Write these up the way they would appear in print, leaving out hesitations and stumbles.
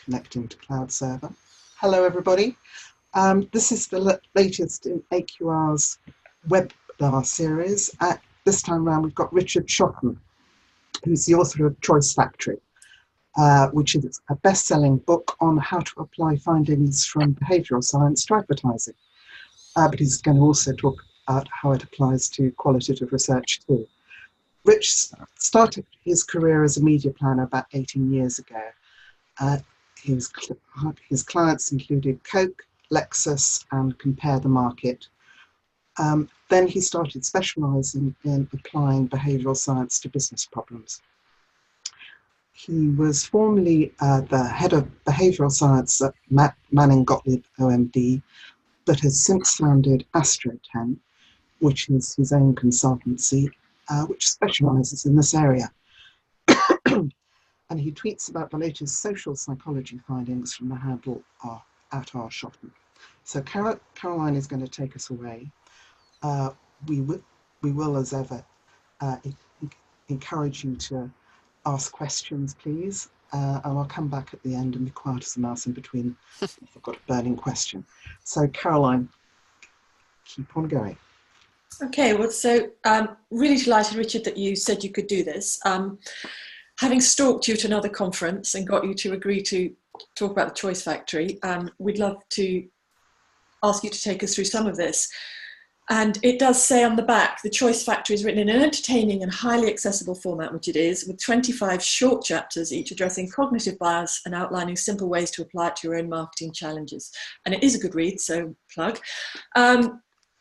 connecting to cloud server. Hello, everybody. This is the latest in AQR's webinar series. This time around, we've got Richard Shotton, who's the author of Choice Factory, which is a best-selling book on how to apply findings from behavioural science to advertising. But he's going to also talk about how it applies to qualitative research too. Rich started his career as a media planner about 18 years ago. His clients included Coke, Lexus, and Compare the Market. Then he started specialising in applying behavioural science to business problems. He was formerly the head of behavioural science at Manning Gottlieb OMD, but has since founded Astro10, which is his own consultancy, which specialises in this area. And he tweets about the latest social psychology findings from the handle at R. Shotton. So Caroline is going to take us away. We will, as ever, encourage you to ask questions, please. And I'll come back at the end and be quiet as a mouse in between if I've got a burning question. So Caroline, keep on going. Okay, well, so really delighted, Richard, that you said you could do this. Having stalked you to another conference and got you to agree to talk about the Choice Factory, we'd love to ask you to take us through some of this. And it does say on the back, the Choice Factory is written in an entertaining and highly accessible format, which it is, with 25 short chapters, each addressing cognitive bias and outlining simple ways to apply it to your own marketing challenges. And it is a good read, so plug.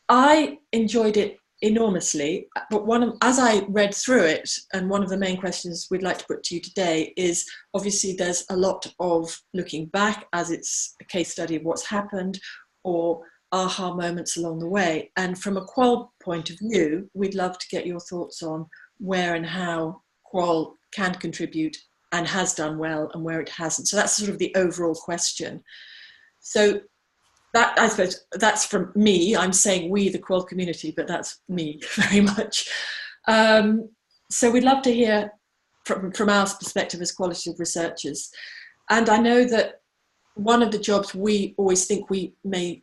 I enjoyed it enormously, but as I read through it, and one of the main questions we'd like to put to you today is, obviously there's a lot of looking back as it's a case study of what's happened or aha moments along the way. And from a qual point of view, we'd love to get your thoughts on where and how qual can contribute and has done well and where it hasn't. So that's sort of the overall question. So that, I suppose, that's from me. I'm saying we, the qual community, but that's me very much. So we'd love to hear from our perspective as qualitative researchers. And I know that one of the jobs we always think we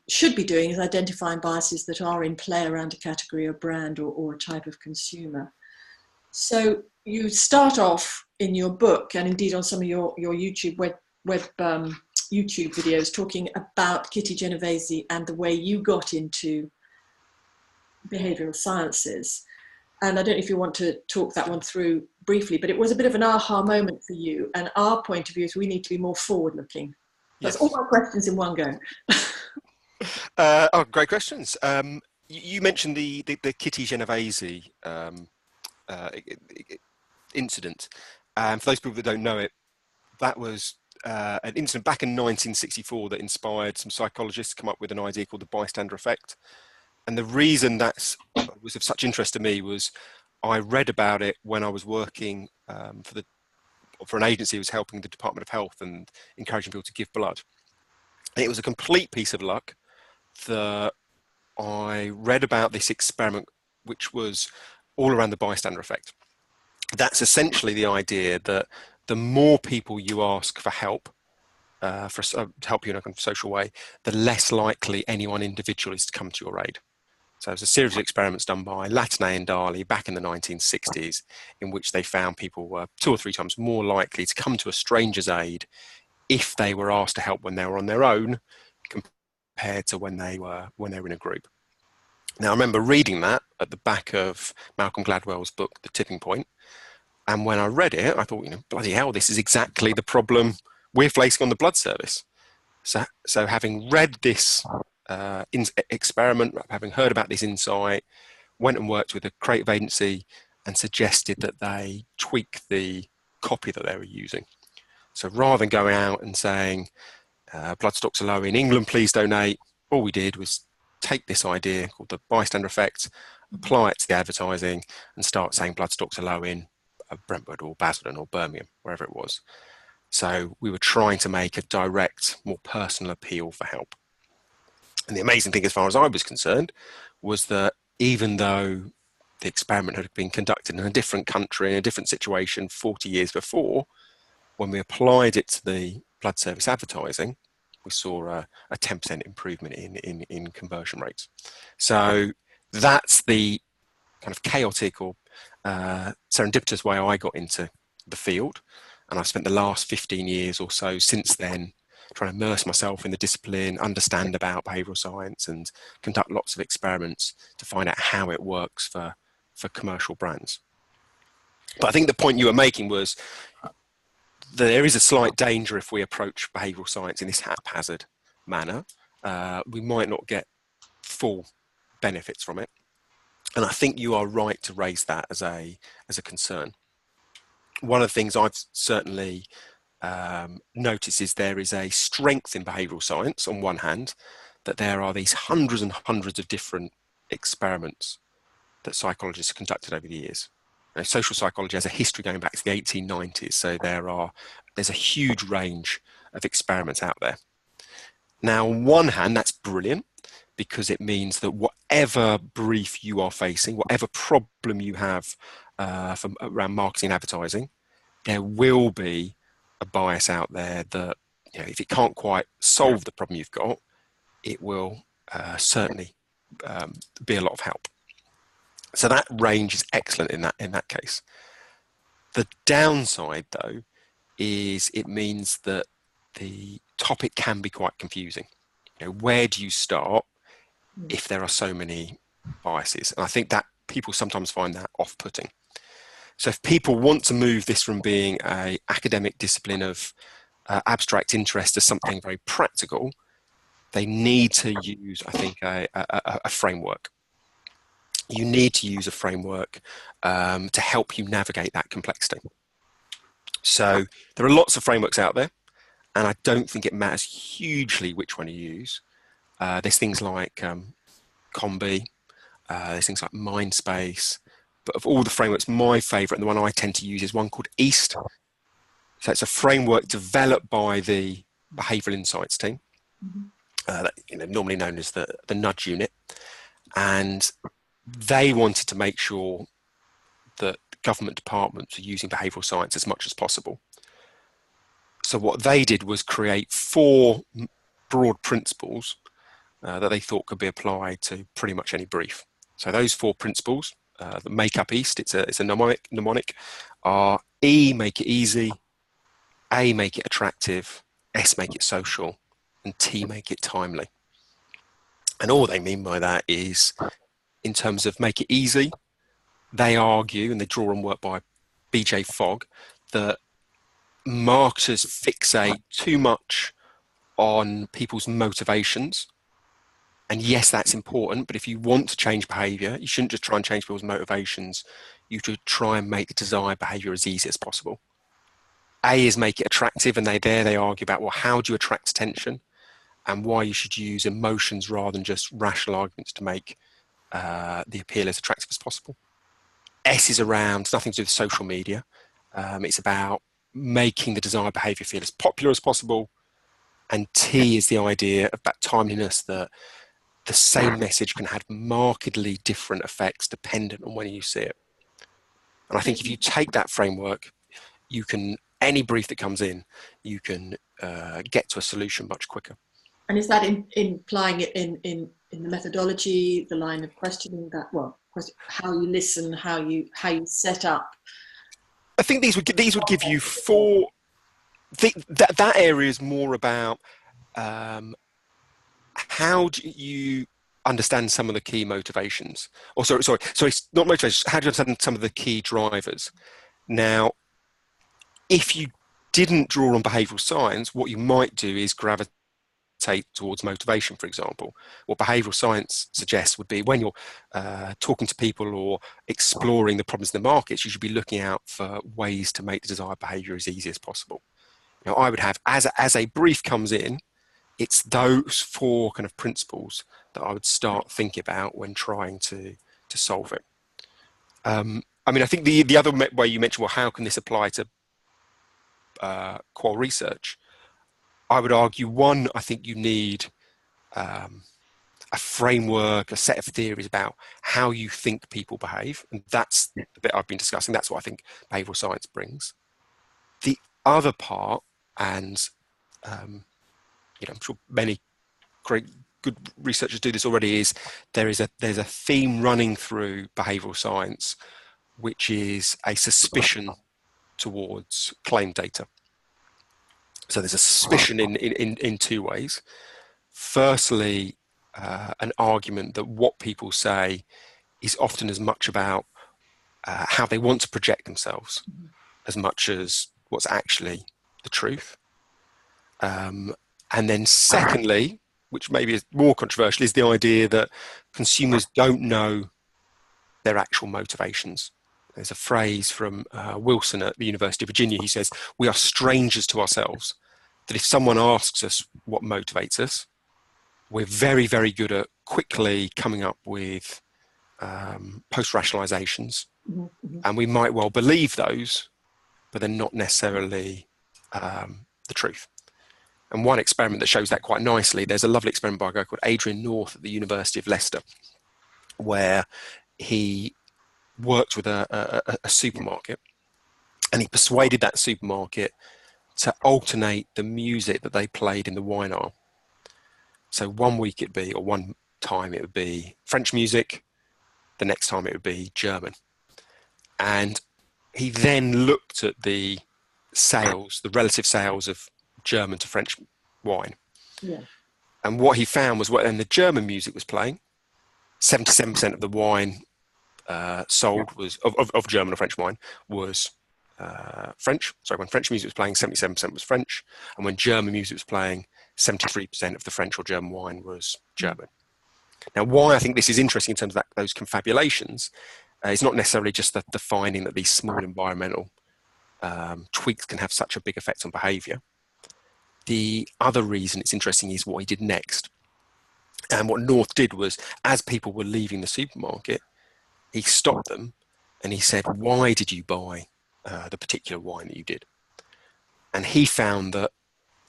should be doing is identifying biases that are in play around a category or brand or a type of consumer. So you start off in your book, and indeed on some of your YouTube YouTube videos, talking about Kitty Genovese and the way you got into behavioural sciences. And I don't know if you want to talk that one through briefly, but it was a bit of an aha moment for you. And our point of view is we need to be more forward-looking. That's all my questions in one go. Great questions. You mentioned the Kitty Genovese incident. For those people that don't know it, that was an incident back in 1964 that inspired some psychologists to come up with an idea called the bystander effect. And the reason that was of such interest to me was I read about it when I was working for an agency who was helping the Department of Health and encouraging people to give blood. And it was a complete piece of luck that I read about this experiment, which was all around the bystander effect. That's essentially the idea that the more people you ask for help, to help you in a kind of social way, the less likely any one individual is to come to your aid. So it was a series of experiments done by Latané and Dali back in the 1960s, in which they found people were 2 or 3 times more likely to come to a stranger's aid if they were asked to help when they were on their own, compared to when they were in a group. Now, I remember reading that at the back of Malcolm Gladwell's book, The Tipping Point. And when I read it, I thought, bloody hell, this is exactly the problem we're facing on the blood service. So having read this experiment, having heard about this insight, went and worked with a creative agency and suggested that they tweak the copy that they were using. So rather than going out and saying, blood stocks are low in England, please donate, all we did was take this idea called the bystander effect, apply it to the advertising and start saying blood stocks are low in Brentwood or Basildon or Birmingham, wherever it was. So we were trying to make a direct, more personal appeal for help. And the amazing thing, as far as I was concerned, was that even though the experiment had been conducted in a different country, in a different situation 40 years before, when we applied it to the blood service advertising, we saw a 10% improvement in conversion rates. So that's the kind of chaotic or serendipitous way I got into the field. And I've spent the last 15 years or so since then trying to immerse myself in the discipline, understand about behavioural science, and conduct lots of experiments to find out how it works for commercial brands. But I think the point you were making was there is a slight danger if we approach behavioural science in this haphazard manner. We might not get full benefits from it. And I think you are right to raise that as a concern. One of the things I've certainly noticed is there is a strength in behavioural science on one hand, that there are these hundreds and hundreds of different experiments that psychologists have conducted over the years. Social psychology has a history going back to the 1890s, so there's a huge range of experiments out there. Now, on one hand, that's brilliant, because it means that whatever brief you are facing, whatever problem you have around marketing and advertising, there will be a bias out there that, if it can't quite solve the problem you've got, it will certainly be a lot of help. So that range is excellent in that case. The downside, though, is it means that the topic can be quite confusing. Where do you start if there are so many biases? And I think that people sometimes find that off-putting. So if people want to move this from being an academic discipline of abstract interest to something very practical, they need to use, I think, a framework. You need to use a framework to help you navigate that complexity. So there are lots of frameworks out there, and I don't think it matters hugely which one you use. There's things like Combi, there's things like Mindspace, but of all the frameworks, my favourite and the one I tend to use is one called EAST. So it's a framework developed by the Behavioural Insights team, normally known as the Nudge Unit, and they wanted to make sure that government departments were using behavioural science as much as possible. So what they did was create 4 broad principles that they thought could be applied to pretty much any brief. So those 4 principles that make up EAST, it's a mnemonic, are E, make it easy, A, make it attractive, S, make it social, and T, make it timely. And all they mean by that is, in terms of make it easy, they argue, and they draw on work by BJ Fogg, that marketers fixate too much on people's motivations. And yes, that's important, but if you want to change behaviour, you shouldn't just try and change people's motivations. You should try and make the desired behaviour as easy as possible. A is make it attractive, and they argue about, well, how do you attract attention, and why you should use emotions rather than just rational arguments to make the appeal as attractive as possible. S is around nothing to do with social media. It's about making the desired behaviour feel as popular as possible. And T is the idea about timeliness, that the same message can have markedly different effects dependent on when you see it. And I think if you take that framework, you can, any brief that comes in, you can get to a solution much quicker. And is that implying it in the methodology, the line of questioning, how you listen, how you set up? I think these would give you 4. That area is more about how do you understand some of the key motivations, or sorry, not motivations. How do you understand some of the key drivers? Now, if you didn't draw on behavioural science, what you might do is gravitate towards motivation, for example. What behavioural science suggests would be, when you're talking to people or exploring the problems in the markets, you should be looking out for ways to make the desired behaviour as easy as possible. Now, I would have, as a brief comes in, it's those 4 kind of principles that I would start thinking about when trying to solve it. I mean, I think the other way you mentioned, well, how can this apply to qual research? I would argue, one, I think you need a framework, a set of theories about how you think people behave. And that's the bit I've been discussing. That's what I think behavioural science brings. The other part, and I'm sure many great good researchers do this already, is there's a theme running through behavioural science, which is a suspicion towards claim data. So there's a suspicion in two ways. Firstly, an argument that what people say is often as much about how they want to project themselves as much as what's actually the truth. And then secondly, which maybe is more controversial, is the idea that consumers don't know their actual motivations. There's a phrase from Wilson at the University of Virginia. He says, "We are strangers to ourselves." That if someone asks us what motivates us, we're very, very good at quickly coming up with post-rationalizations. Mm-hmm. And we might well believe those, but they're not necessarily the truth. And one experiment that shows that quite nicely, there's a lovely experiment by a guy called Adrian North at the University of Leicester, where he worked with a supermarket, and he persuaded that supermarket to alternate the music that they played in the wine aisle. So one week it'd be, or one time it would be French music, the next time it would be German. And he then looked at the sales, the relative sales of German to French wine. Yeah. And what he found was when the German music was playing, 77% of the wine sold was of German or French wine was French. Sorry, when French music was playing, 77% was French. And when German music was playing, 73% of the French or German wine was German. Now, why I think this is interesting in terms of those confabulations is not necessarily just the finding that these small environmental tweaks can have such a big effect on behaviour. The other reason it's interesting is what he did next. And what North did was, as people were leaving the supermarket, he stopped them and he said, "Why did you buy the particular wine that you did?" And he found that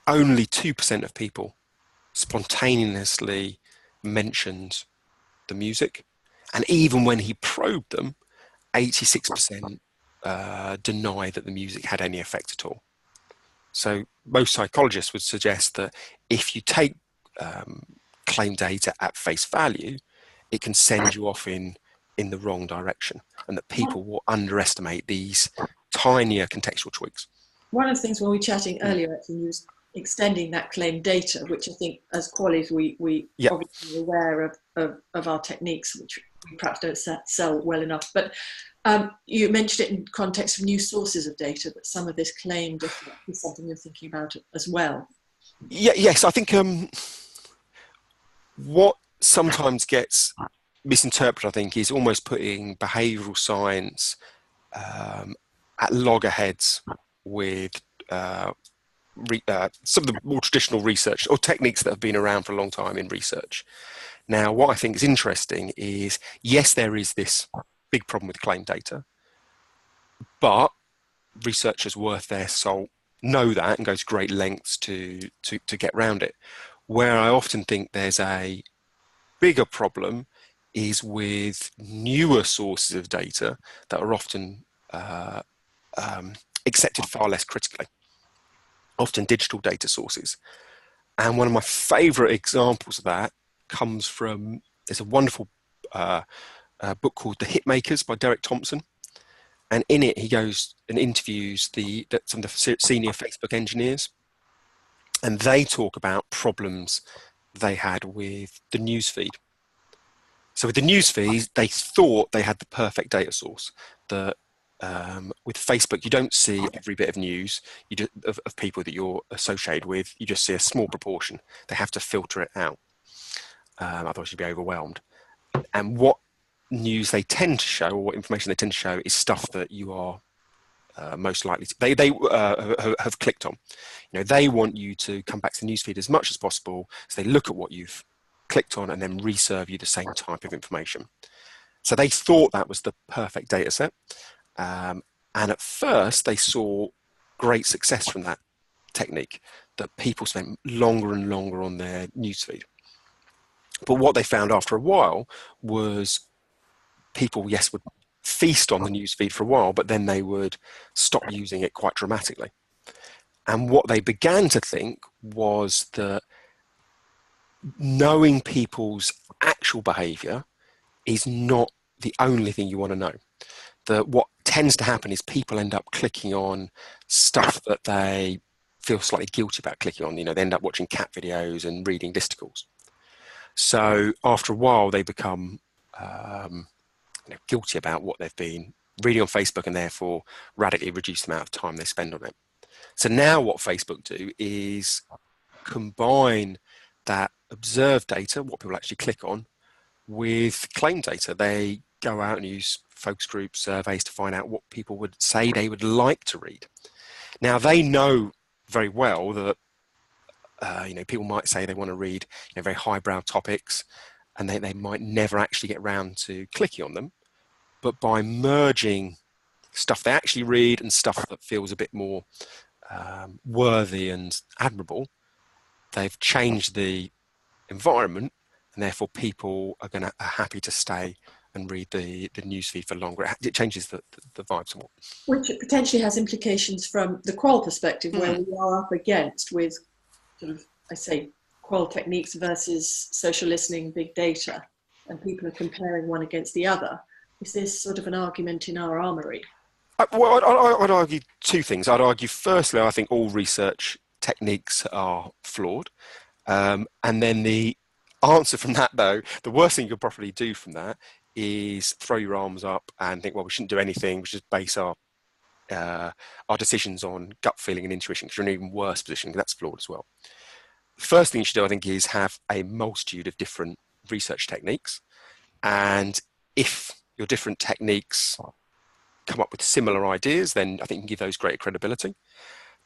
only 2% of people spontaneously mentioned the music. And even when he probed them, 86% deny that the music had any effect at all. So most psychologists would suggest that if you take claim data at face value, it can send you off in the wrong direction, and that people will underestimate these tinier contextual tweaks. One of the things when we were chatting earlier, actually, was extending that claim data, which I think as qualies we obviously are aware of our techniques, which we perhaps don't sell well enough. But you mentioned it in context of new sources of data, that some of this claim data is something you're thinking about as well. Yes, I think what sometimes gets misinterpreted, I think, is almost putting behavioural science at loggerheads with some of the more traditional research or techniques that have been around for a long time in research. Now, what I think is interesting is, yes, there is this big problem with claim data, but researchers worth their salt know that and go to great lengths to get around it. Where I often think there's a bigger problem is with newer sources of data that are often accepted far less critically, often digital data sources. And one of my favourite examples of that comes from, there's a wonderful book called The Hitmakers by Derek Thompson. And in it, he goes and interviews some of the senior Facebook engineers. And they talk about problems they had with the newsfeed. So with the newsfeed, they thought they had the perfect data source. That with Facebook, you don't see every bit of news of people that you're associated with. You just see a small proportion. They have to filter it out. Otherwise, you'd be overwhelmed. And what news they tend to show, or what information they tend to show, is stuff that you are most likely to, they have clicked on. You know, they want you to come back to the newsfeed as much as possible, so they look at what you've clicked on and then reserve you the same type of information. So they thought that was the perfect data set. And at first they saw great success from that technique, that people spent longer and longer on their newsfeed. But what they found after a while was people, yes, would feast on the newsfeed for a while, but then they would stop using it quite dramatically. And what they began to think was that knowing people's actual behaviour is not the only thing you want to know. What tends to happen is people end up clicking on stuff that they feel slightly guilty about clicking on. They end up watching cat videos and reading listicles. So after a while, they become guilty about what they've been reading on Facebook, and therefore radically reduce the amount of time they spend on it. So now what Facebook do is combine that observed data, what people actually click on, with claim data. They go out and use focus group surveys to find out what people would say they would like to read. Now, they know very well that people might say they want to read very highbrow topics, and they might never actually get around to clicking on them. But by merging stuff they actually read and stuff that feels a bit more worthy and admirable, they've changed the environment, and therefore people are happy to stay and read the newsfeed for longer. It changes the vibe somewhat. Which potentially has implications from the qual perspective, where we are up against with sort of, I say, qual techniques versus social listening, big data, and people are comparing one against the other. Is this sort of an argument in our armoury? Well, I'd argue two things. I'd argue, firstly, I think all research techniques are flawed. And then the answer from that, though, the worst thing you could probably do from that is throw your arms up and think, well, we shouldn't do anything. We should base our decisions on gut feeling and intuition, because you're in an even worse position. That's flawed as well. The first thing you should do, I think, is have a multitude of different research techniques. And if your different techniques come up with similar ideas, then I think you can give those greater credibility.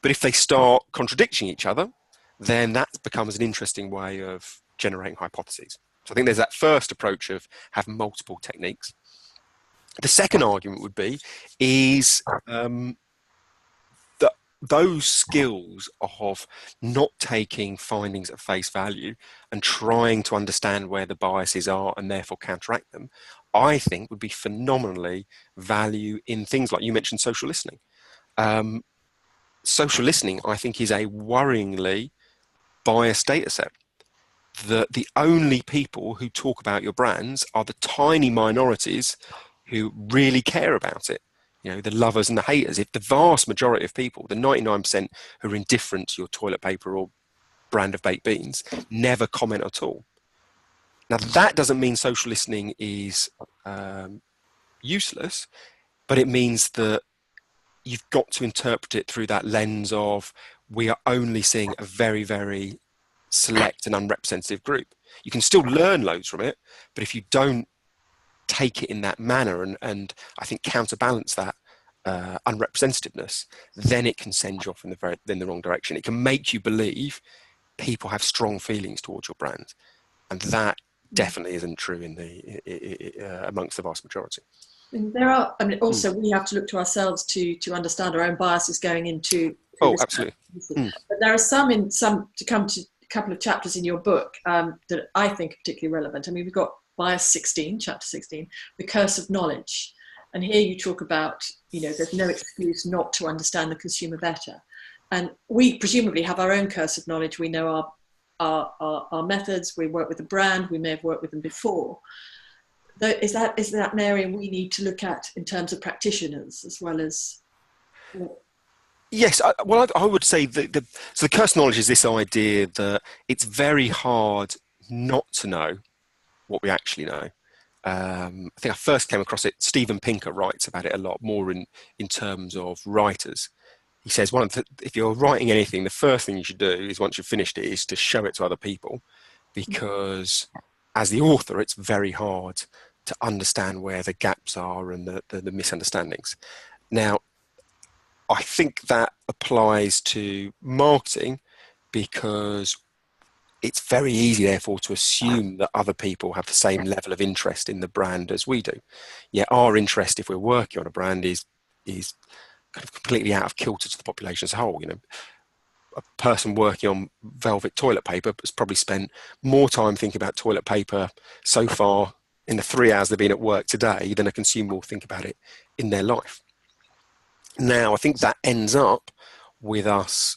But if they start contradicting each other, then that becomes an interesting way of generating hypotheses. So I think there's that first approach of have multiple techniques. The second argument would be is that those skills of not taking findings at face value and trying to understand where the biases are and therefore counteract them, I think would be phenomenally value in things like you mentioned social listening. Social listening, I think, is a worryingly biased data set. The only people who talk about your brands are the tiny minorities who really care about it. The lovers and the haters. If the vast majority of people, the 99% who are indifferent to your toilet paper or brand of baked beans, never comment at all. Now, that doesn't mean social listening is useless, but it means that you've got to interpret it through that lens of we are only seeing a very, very select and unrepresentative group. You can still learn loads from it, but if you don't take it in that manner and I think counterbalance that unrepresentativeness, then it can send you off in the wrong direction. It can make you believe people have strong feelings towards your brand, and that definitely isn't true amongst the vast majority. There are, also we have to look to ourselves to understand our own biases going into. Oh, absolutely. But there are some to come to a couple of chapters in your book that I think are particularly relevant. We've got bias 16, chapter 16, the curse of knowledge. And here you talk about, there's no excuse not to understand the consumer better. And we presumably have our own curse of knowledge. We know our methods, we work with the brand, we may have worked with them before. Is that an area we need to look at in terms of practitioners as well as? Yes, I would say so the curse of knowledge is this idea that it's very hard not to know what we actually know. I think I first came across it, Steven Pinker writes about it a lot more in terms of writers. He says if you're writing anything, the first thing you should do is once you've finished it is to show it to other people, because as the author, it's very hard to understand where the gaps are and the misunderstandings. Now, I think that applies to marketing because it's very easy, therefore, to assume that other people have the same level of interest in the brand as we do. Yet our interest, if we're working on a brand, is kind of completely out of kilter to the population as a whole. A person working on velvet toilet paper has probably spent more time thinking about toilet paper so far in the 3 hours they've been at work today than a consumer will think about it in their life. Now, I think that ends up with us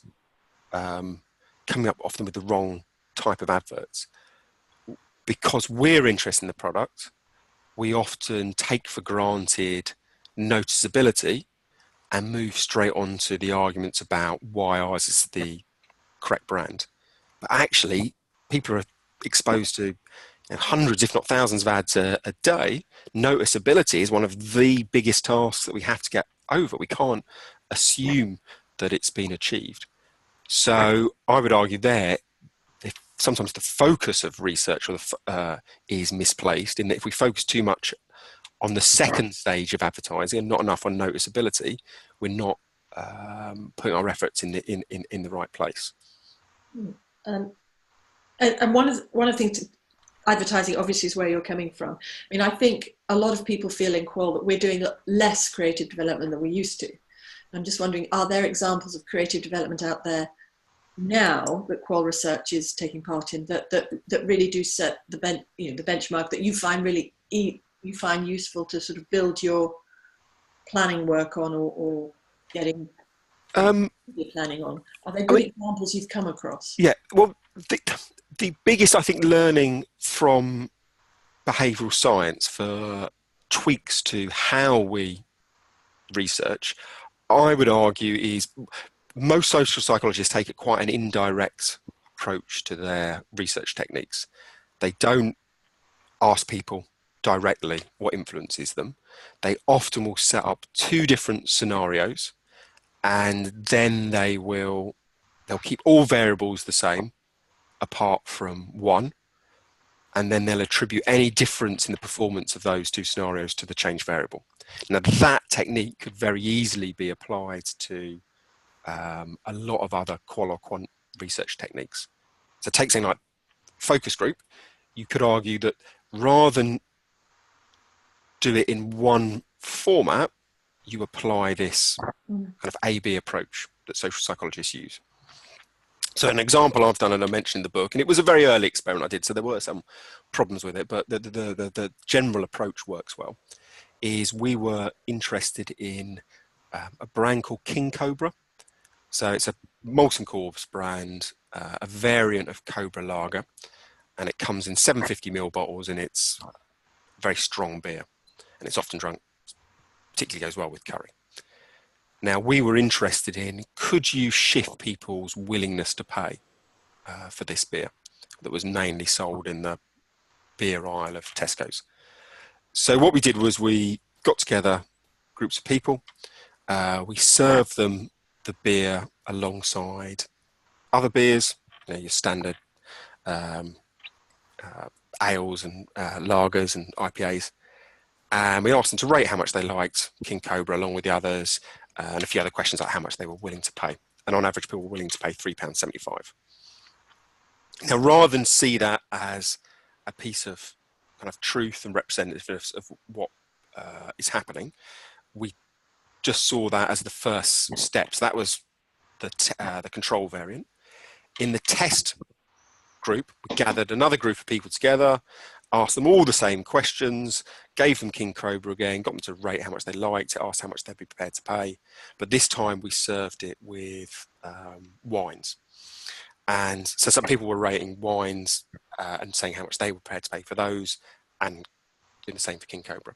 coming up often with the wrong type of adverts. Because we're interested in the product, we often take for granted noticeability and move straight on to the arguments about why ours is the correct brand. But actually, people are exposed to hundreds, if not thousands of ads a day. Noticeability is one of the biggest tasks that we have to get over. We can't assume that it's been achieved. So I would argue there, sometimes the focus of research is misplaced, in that if we focus too much on the second stage of advertising and not enough on noticeability, we're not putting our efforts in the right place. And one of the things, advertising obviously is where you're coming from. I mean, I think a lot of people feel in Qual that we're doing less creative development than we used to. I'm just wondering, are there examples of creative development out there now that Qual Research is taking part in that really do set the benchmark that you find really useful to sort of build your planning work on, or getting your planning on? Are there good examples you've come across? Yeah, well, the biggest, I think, learning from behavioural science for tweaks to how we research, I would argue, is most social psychologists take quite an indirect approach to their research techniques. They don't ask people directly what influences them. They often will set up two different scenarios, and then they'll keep all variables the same apart from one, and then they'll attribute any difference in the performance of those two scenarios to the change variable. Now, that technique could very easily be applied to a lot of other qual or quant research techniques. So take something like focus group. You could argue that rather than do it in one format, you apply this kind of A-B approach that social psychologists use. So an example I've done, and I mentioned in the book, and it was a very early experiment I did, so there were some problems with it, but the general approach works well, is we were interested in a brand called King Cobra. So it's a Molson Coors brand, a variant of Cobra Lager, and it comes in 750ml bottles, and it's very strong beer, and it's often drunk, particularly goes well with curry. Now, we were interested in, could you shift people's willingness to pay for this beer that was mainly sold in the beer aisle of Tesco's? So what we did was we got together groups of people, we served them the beer alongside other beers, your standard ales and lagers and IPAs, and we asked them to rate how much they liked King Cobra along with the others, and a few other questions like how much they were willing to pay. And on average, people were willing to pay £3.75. Now, rather than see that as a piece of kind of truth and representative of what is happening, we just saw that as the first steps. That was the control variant. In the test group, we gathered another group of people together, asked them all the same questions, gave them King Cobra again, got them to rate how much they liked, asked how much they'd be prepared to pay. But this time we served it with wines. And so some people were rating wines and saying how much they were prepared to pay for those, and doing the same for King Cobra.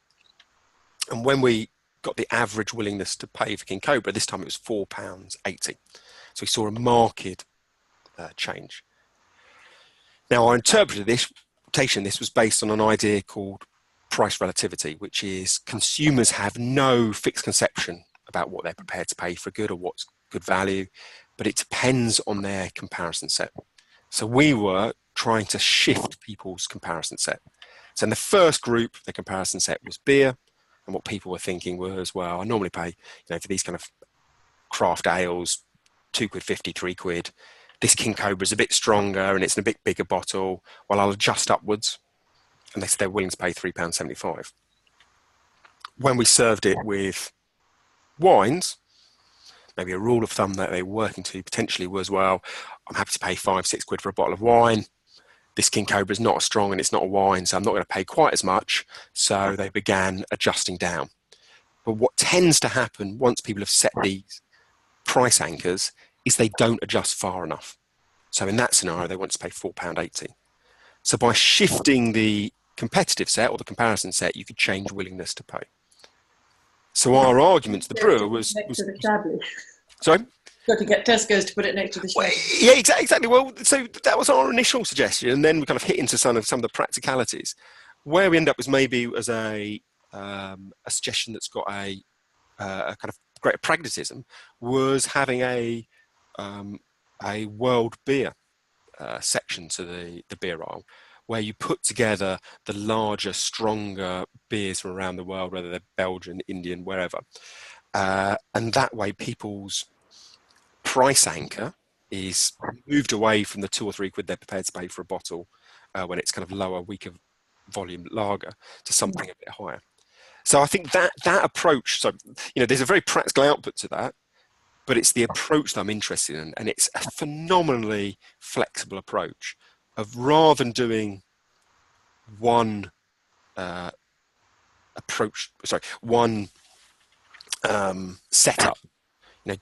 And when we got the average willingness to pay for King Cobra, this time it was £4.80. So we saw a marked change. Now, our interpretation was based on an idea called price relativity, which is consumers have no fixed conception about what they're prepared to pay for good or what's good value, but it depends on their comparison set. So we were trying to shift people's comparison set. So in the first group, the comparison set was beer, and what people were thinking was, well, I normally pay, for these kind of craft ales, £2.50, £3. This King Cobra is a bit stronger and it's in a bit bigger bottle, well, I'll adjust upwards. And they said they're willing to pay £3.75. When we served it with wines, maybe a rule of thumb that they were working to potentially was, well, I'm happy to pay £5-6 for a bottle of wine. This King Cobra is not as strong and it's not a wine, so I'm not going to pay quite as much. So they began adjusting down. But what tends to happen once people have set these price anchors is they don't adjust far enough. So in that scenario, they want to pay £4.80. So by shifting the competitive set or the comparison set, you could change willingness to pay. So our argument to the brewer was next to the Chablis. Sorry? Got to get Tesco's to put it next to the Chablis. Yeah, exactly. Well, so that was our initial suggestion, and then we kind of hit into some of the practicalities. Where we end up was maybe as a suggestion that's got a kind of greater pragmatism, was having a world beer section to the beer aisle, where you put together the larger, stronger beers from around the world, whether they're Belgian, Indian, wherever. And that way people's price anchor is moved away from the £2 or £3 they're prepared to pay for a bottle when it's kind of lower, weaker volume lager to something a bit higher. So I think that approach, so, there's a very practical output to that, but it's the approach that I'm interested in, and it's a phenomenally flexible approach of, rather than doing one setup,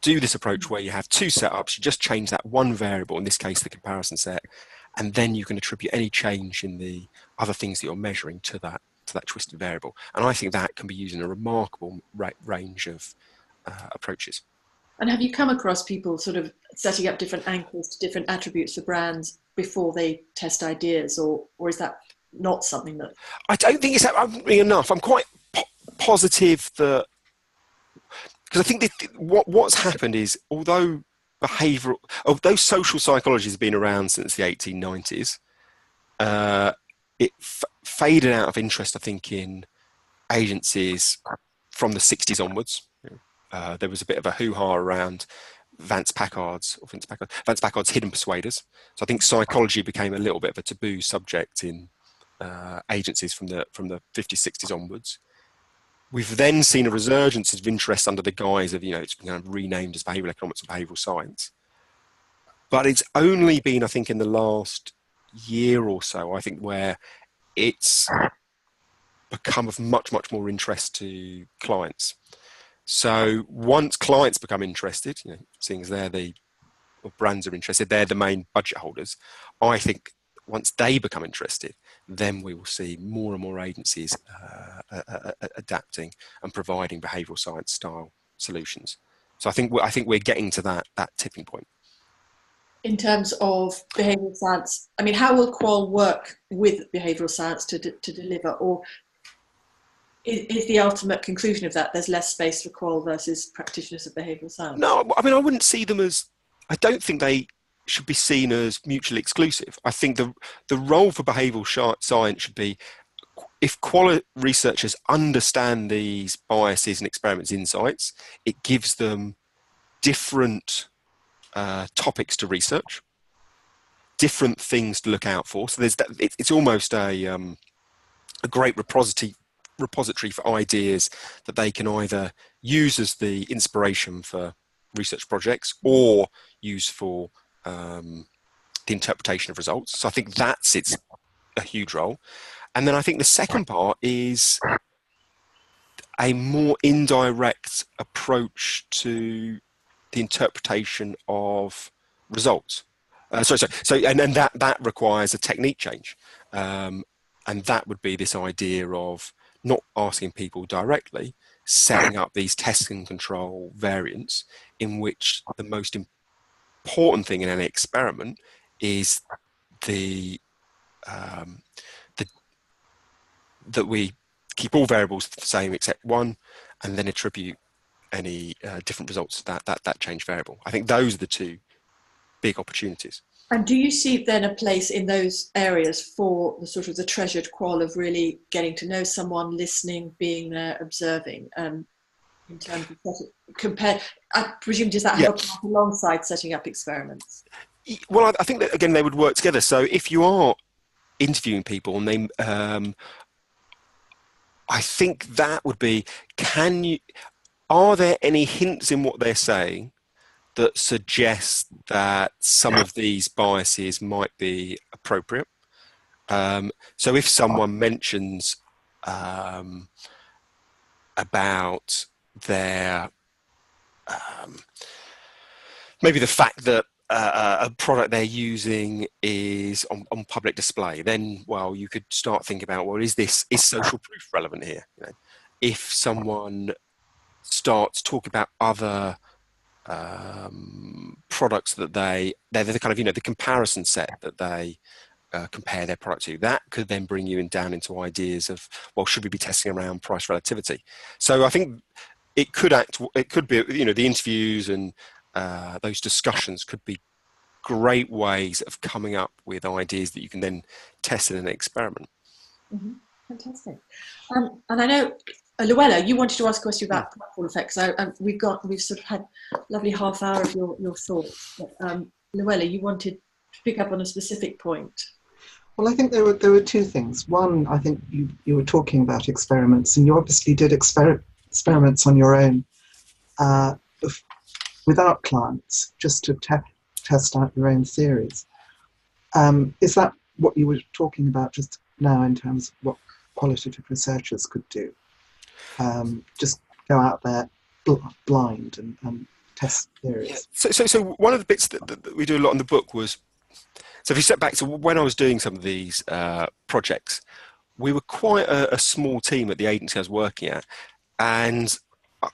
do this approach where you have two setups, you just change that one variable, in this case the comparison set, and then you can attribute any change in the other things that you're measuring to that twisted variable. And I think that can be used in a remarkable range of approaches. And have you come across people sort of setting up different anchors to different attributes for brands before they test ideas, or is that not something that... I don't think it's enough. I'm quite positive that, because I think what's happened is, although social psychology has been around since the 1890s, it faded out of interest, I think, in agencies from the 60s onwards. There was a bit of a hoo-ha around Vance Packard's hidden persuaders. So I think psychology became a little bit of a taboo subject in agencies from the 50s, 60s onwards. We've then seen a resurgence of interest under the guise of, it's been kind of renamed as behavioural economics or behavioural science. But it's only been, I think, in the last year or so, I think, where it's become of much, much more interest to clients. So once clients become interested, seeing as brands are interested, they're the main budget holders. I think once they become interested, then we will see more and more agencies adapting and providing behavioural science style solutions. So I think we're getting to that tipping point. In terms of behavioural science, I mean, how will Qual work with behavioural science to deliver, or is the ultimate conclusion of that there's less space for Qual versus practitioners of behavioural science? No, I mean, I wouldn't see them as, I don't think they should be seen as mutually exclusive. I think the role for behavioural science should be, if Qual researchers understand these biases and experiments insights, it gives them different topics to research, different things to look out for. So it's almost a great repository for ideas that they can either use as the inspiration for research projects or use for the interpretation of results. So I think that's a huge role. And then I think the second part is a more indirect approach to the interpretation of results. So that requires a technique change. And that would be this idea of not asking people directly, setting up these test and control variants in which the most important thing in any experiment is that we keep all variables the same except one, and then attribute any different results to that change variable. I think those are the two big opportunities. And do you see then a place in those areas for the sort of the treasured Qual of really getting to know someone, listening, being there, observing, in terms of I presume, does that help alongside setting up experiments? Well, I think that, again, they would work together. So if you are interviewing people and they, I think that would be, are there any hints in what they're saying that suggest that some of these biases might be appropriate? So if someone mentions about their maybe the fact that a product they're using is on public display, then, well, you could start thinking about, well, is social proof relevant here? You know, if someone starts talking about other products that they're the kind of, the comparison set that they compare their product to, that could then bring you down into ideas of, well, should we be testing around price relativity? So I think it could be, the interviews and those discussions could be great ways of coming up with ideas that you can then test in an experiment. Mm-hmm. Fantastic. And I know, Luella, you wanted to ask a question about platform effects. We've sort of had a lovely half hour of your thoughts. But, Luella, you wanted to pick up on a specific point. Well, I think there were two things. One, I think you were talking about experiments, and you obviously did experiments on your own without clients, just to test out your own theories. Is that what you were talking about just now in terms of what qualitative researchers could do? Just go out there blind and test theories. Yeah. So one of the bits that we do a lot in the book was, so if you step back to when I was doing some of these projects, we were quite a small team at the agency I was working at, and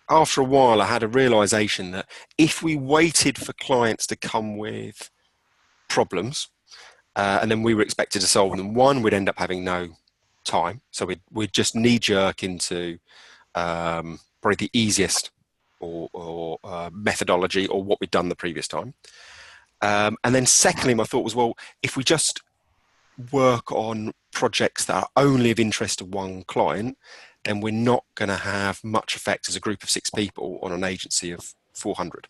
after a while I had a realization that if we waited for clients to come with problems and then we were expected to solve them, one, we'd end up having no time, so we'd just knee-jerk into probably the easiest or methodology or what we'd done the previous time. And then secondly, my thought was, well, if we just work on projects that are only of interest to one client, then we're not going to have much effect as a group of 6 people on an agency of 400.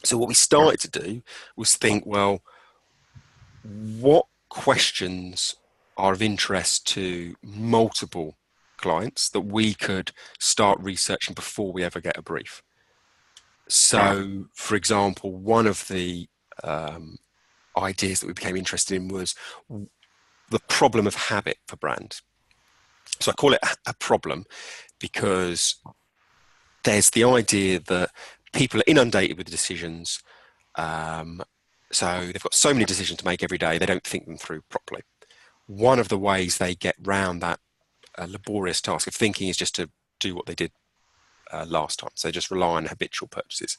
So what we started to do was think, well, what questions are of interest to multiple clients that we could start researching before we ever get a brief? So, for example, one of the ideas that we became interested in was the problem of habit for brands. So I call it a problem because there's the idea that people are inundated with decisions. So they've got so many decisions to make every day, they don't think them through properly. One of the ways they get round that laborious task of thinking is just to do what they did last time. So they just rely on habitual purchases.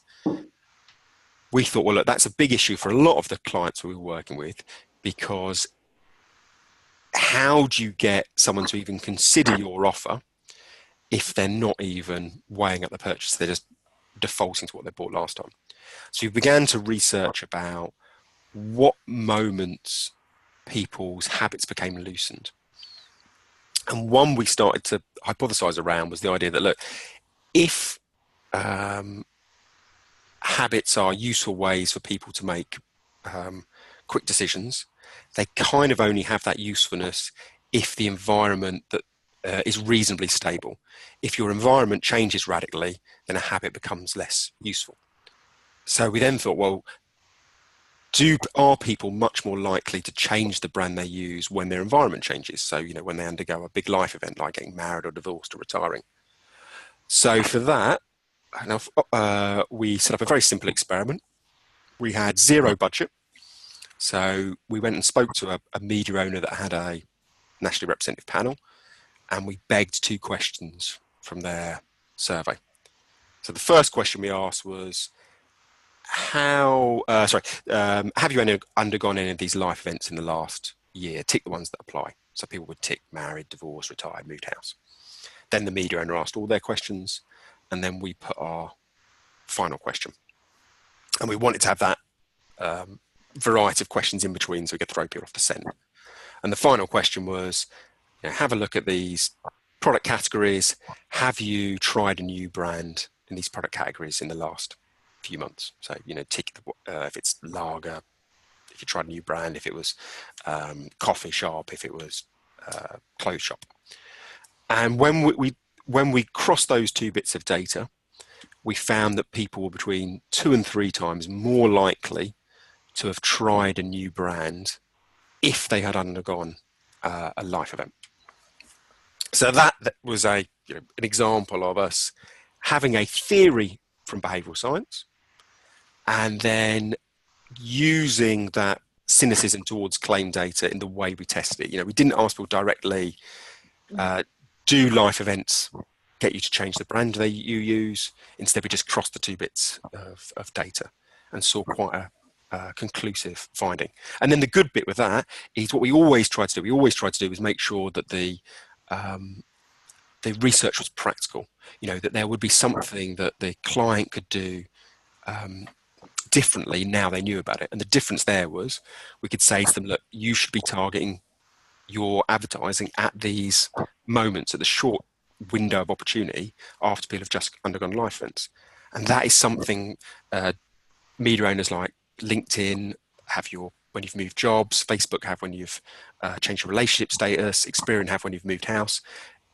We thought, well, look, that's a big issue for a lot of the clients we were working with, because how do you get someone to even consider your offer if they're not even weighing up the purchase? They're just defaulting to what they bought last time. So we began to research about what moments people's habits became loosened. And one we started to hypothesize around was the idea that, look, if habits are useful ways for people to make quick decisions, they kind of only have that usefulness if the environment that is reasonably stable. If your environment changes radically, then a habit becomes less useful. So we then thought, well, are people much more likely to change the brand they use when their environment changes? So, when they undergo a big life event like getting married or divorced or retiring. So for that, we set up a very simple experiment. We had 0 budget. So we went and spoke to a media owner that had a nationally representative panel, and we begged 2 questions from their survey. So the first question we asked was, have you undergone any of these life events in the last year? Tick the ones that apply. So people would tick married, divorced, retired, moved house. Then the media owner asked all their questions, and then we put our final question. And we wanted to have that variety of questions in between so we could throw people off the scent. And the final question was, have a look at these product categories. Have you tried a new brand in these product categories in the last few months? So, tick if it's lager, if you tried a new brand, if it was coffee shop, if it was clothes shop. And when we crossed those 2 bits of data, we found that people were between 2 and 3 times more likely to have tried a new brand if they had undergone a life event. So that was an example of us having a theory from behavioural science and then using that cynicism towards claim data in the way we tested it. You know, we didn't ask people directly, do life events get you to change the brand you use? Instead, we just crossed the two bits of data and saw quite a conclusive finding. And then the good bit with that is what we always try to do. We always try to do is make sure that the research was practical. You know, that there would be something that the client could do differently now they knew about it. And the difference there was we could say to them, look, you should be targeting your advertising at these moments, at the short window of opportunity after people have just undergone life events. And that is something media owners like LinkedIn have when you've moved jobs, Facebook have when you've changed your relationship status, Experian have when you've moved house.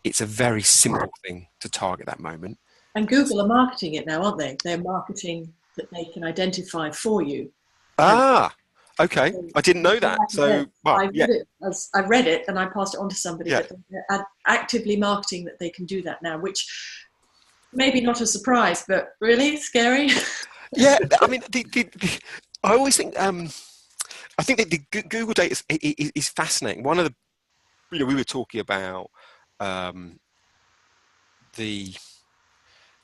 It's a very simple thing to target that moment. And Google are marketing it now, aren't they? They're marketing that they can identify for you. Okay. I didn't know that. So, well, I read it and I passed it on to somebody that they're actively marketing that they can do that now, which maybe not a surprise, but really scary. Yeah, I mean, I always think, I think that the Google data is fascinating. One of the, you know, we were talking about the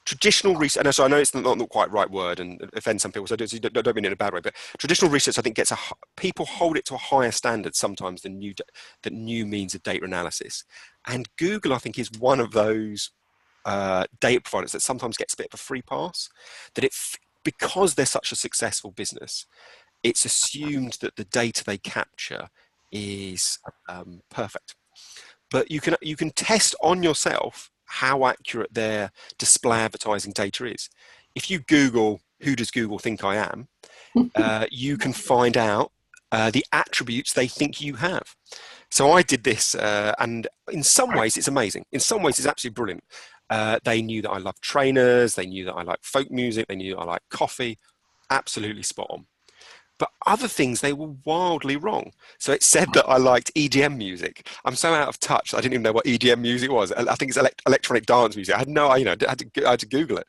traditional research, and so I know it's not quite right word and offend some people, so I don't mean it in a bad way, but traditional research, I think, people hold it to a higher standard sometimes than new means of data analysis. And Google, I think, is one of those data providers that sometimes gets a bit of a free pass, that because they're such a successful business, it's assumed that the data they capture is perfect. But you can test on yourself how accurate their display advertising data is. If you Google, who does Google think I am? You can find out the attributes they think you have. So I did this, and in some ways it's amazing. In some ways it's absolutely brilliant. They knew that I love trainers. They knew that I like folk music. They knew that I like coffee. Absolutely spot on. But other things, they were wildly wrong. So it said that I liked EDM music. I'm so out of touch that I didn't even know what EDM music was. I think it's electronic dance music. I had no, I had to Google it.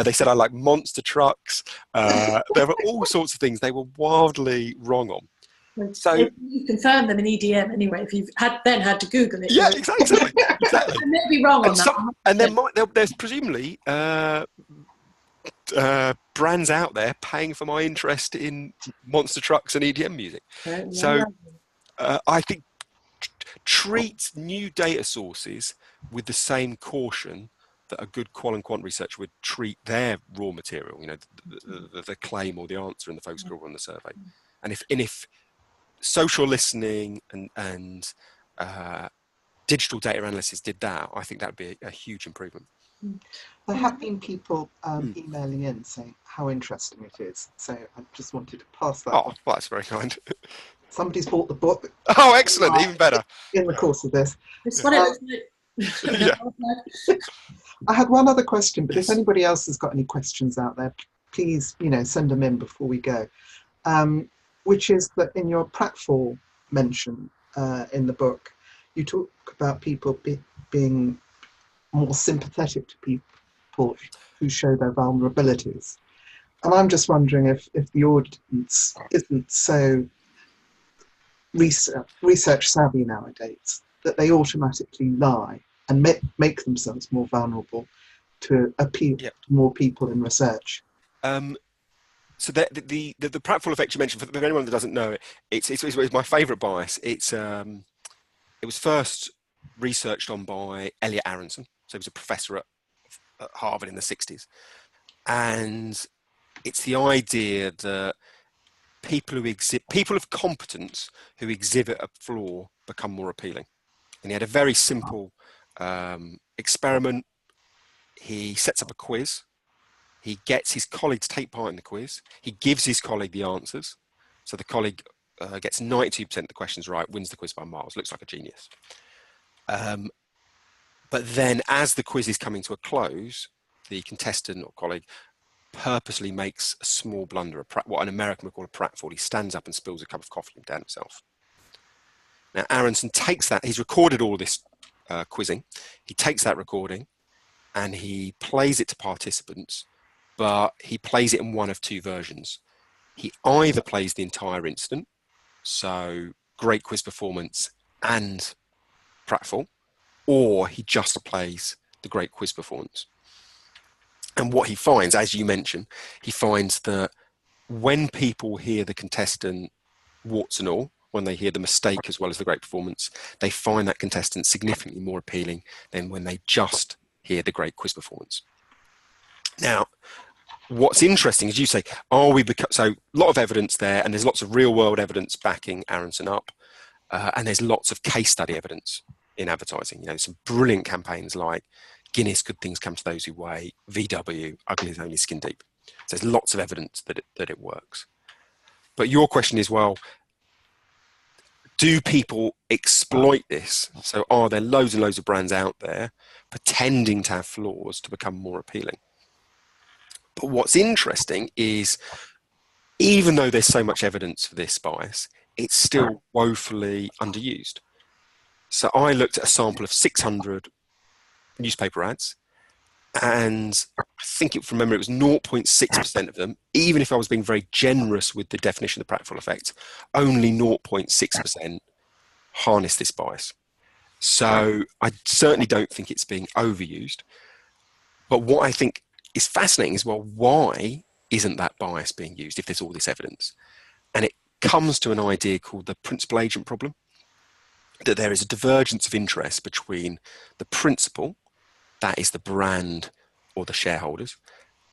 They said I like monster trucks. There were all sorts of things they were wildly wrong on. So you confirmed them in EDM anyway. If you've had to Google it. Yeah, exactly. I may be wrong on that. And there's presumably brands out there paying for my interest in monster trucks and EDM music. So I think treat new data sources with the same caution that a good qual and quant researcher would treat their raw material, you know, the claim or the answer in the focus group or in the survey. And if social listening and digital data analysis did that, I think that would be a huge improvement. There have been people emailing in saying how interesting it is. So I just wanted to pass that on. Well, that's very kind. Somebody's bought the book. Oh, excellent. Even better. In the course of this. Yeah. I had one other question, but if anybody else has got any questions out there, please, send them in before we go. Which is that in your pratfall mention in the book, you talk about people being more sympathetic to people who show their vulnerabilities. And I'm just wondering if the audience isn't so research savvy nowadays that they automatically lie and make themselves more vulnerable to appeal to more people in research. So the pratfall effect you mentioned, for anyone that doesn't know it, it's my favourite bias. It was first researched on by Elliot Aronson. So he was a professor at Harvard in the 60s. And it's the idea that people of competence who exhibit a flaw become more appealing. And he had a very simple experiment. He sets up a quiz. He gets his colleague to take part in the quiz. He gives his colleague the answers. So the colleague gets 92% of the questions right, wins the quiz by miles, looks like a genius. But then as the quiz is coming to a close, the contestant or colleague purposely makes a small blunder, what an American would call a pratfall. He stands up and spills a cup of coffee down himself. Now, Aronson takes that. He's recorded all this quizzing. He takes that recording and he plays it to participants, but he plays it in one of two versions. he either plays the entire incident, so great quiz performance and pratfall, or he just plays the great quiz performance. And what he finds, as you mentioned, he finds that when people hear the contestant warts and all, when they hear the mistake as well as the great performance, they find that contestant significantly more appealing than when they just hear the great quiz performance. Now, what's interesting is you say, so a lot of evidence there, and there's lots of real world evidence backing Aronson up, and there's lots of case study evidence in advertising. Some brilliant campaigns like Guinness, good things come to those who wait, VW, ugly is only skin deep. So there's lots of evidence that it works. But your question is, well, do people exploit this? So are there loads and loads of brands out there pretending to have flaws to become more appealing? But what's interesting is, even though there's so much evidence for this bias, it's still woefully underused. So I looked at a sample of 600 newspaper ads, and I think from memory it was 0.6% of them, even if I was being very generous with the definition of the pratfall effect, only 0.6% harness this bias. So I certainly don't think it's being overused. But what I think is fascinating is, well, why isn't that bias being used if there's all this evidence? And it comes to an idea called the principal agent problem, that there is a divergence of interest between the principal, that is the brand or the shareholders,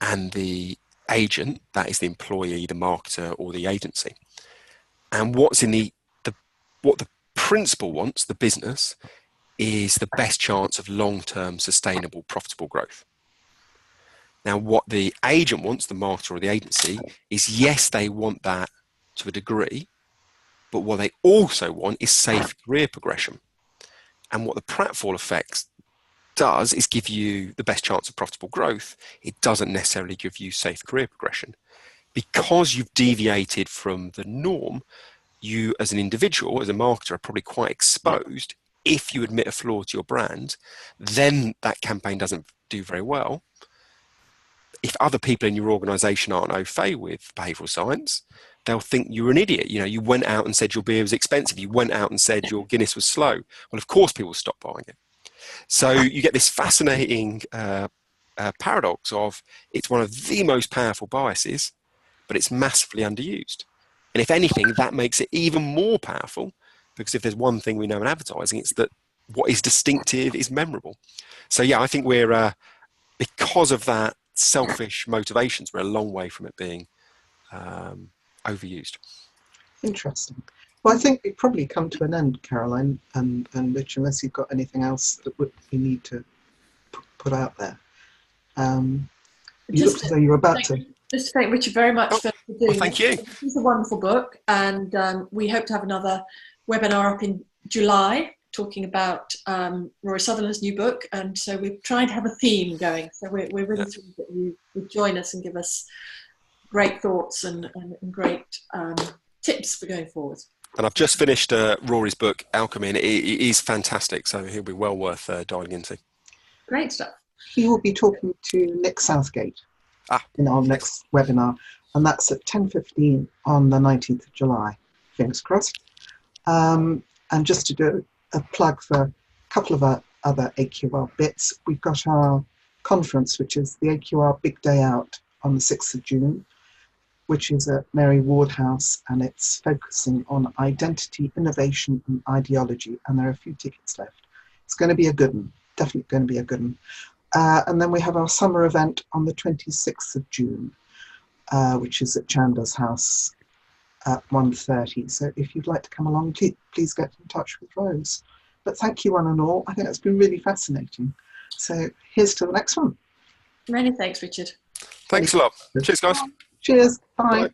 and the agent, that is the employee, the marketer, or the agency. And what's in what the principal wants, the business, is the best chance of long-term sustainable profitable growth. Now, what the agent wants, the marketer or the agency, is yes, they want that to a degree, but what they also want is safe career progression. And what the pratfall effect does is give you the best chance of profitable growth. It doesn't necessarily give you safe career progression. Because you've deviated from the norm, you as an individual, as a marketer, are probably quite exposed. If you admit a flaw to your brand, then that campaign doesn't do very well. If other people in your organization aren't au fait with behavioral science, they'll think you're an idiot. You went out and said your beer was expensive. You went out and said your Guinness was slow. Well, of course people stop buying it. So you get this fascinating paradox of, it's one of the most powerful biases, but it's massively underused. And if anything, that makes it even more powerful, because if there's one thing we know in advertising, it's that what is distinctive is memorable. So yeah, I think we're, because of that selfish motivations, we're a long way from it being overused. Interesting. Well, I think we've probably come to an end, Caroline and Rich, unless you've got anything else that we need to put out there. You look as though you're about to. Just to thank Richard very much for doing well, thank you. It's a wonderful book, and we hope to have another webinar up in July talking about Rory Sutherland's new book, and so we're trying to have a theme going. So we're really thrilled that you would join us and give us great thoughts and great tips for going forward. And I've just finished Rory's book, Alchemy, and it is fantastic, so he'll be well worth diving into. Great stuff. He will be talking to Nick Southgate in our next webinar, and that's at 10:15 on the 19th of July. Fingers crossed. And just to do a plug for a couple of our other AQR bits, we've got our conference, which is the AQR Big Day Out on the 6th of June, which is at Mary Ward House, and it's focusing on identity, innovation, and ideology, and there are a few tickets left. It's going to be a good one, definitely going to be a good one. And then we have our summer event on the 26th of June, which is at Chanda's house at 1:30. So if you'd like to come along, please get in touch with Rose. But thank you one and all. I think that's been really fascinating. So here's to the next one. Many thanks, Richard. Thanks a lot. Cheers, guys. Cheers. Bye. Bye.